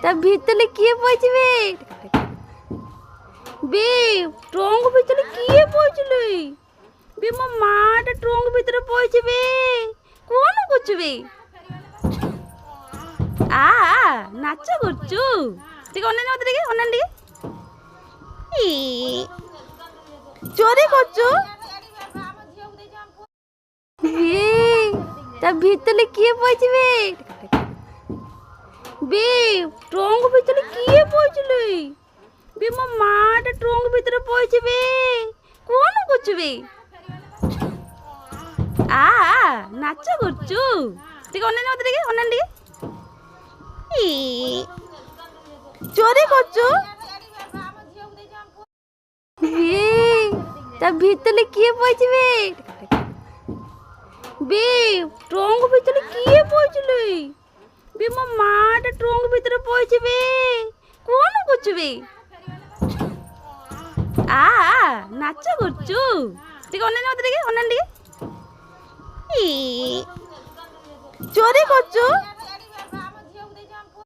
তা ভিতরে কিয়ে পড়েছে বে বে ট্রঙ্ক ভিতরে কিয়ে পড়ছিল বে মো মাটা ট্রঙ্ক ভিতরে পড়েছে বে কোন করছো বে নাচ করছো ঠিক অন্যান্য মতো দিকে অন্যান্য দিকে চোরে করছো বে তা ভিতরে কিয়ে পড়েছে বে বে ট্রঙ্ক ভিতরে কিয়ে পড়ছিল বে মো মাটা ট্রঙ্ক ভিতরে পড়েছে বে কোন করছো বে নাচ করছো ঠিক অন্যান্য মতো দিকে অন্যান্য দিকে চোরে করছো বে তা ভিতরে কিয়ে পড়েছে বে বে ট্রঙ্ক ভিতরে কিয়ে পড়ছিল বে মো মাটা ট্রঙ্ক ভিতরে পড়েছে বে কোন করছো বে নাচ করছো ঠিক অন্যান্য মতো দিকে অন্যান্য দিকে চোরে করছো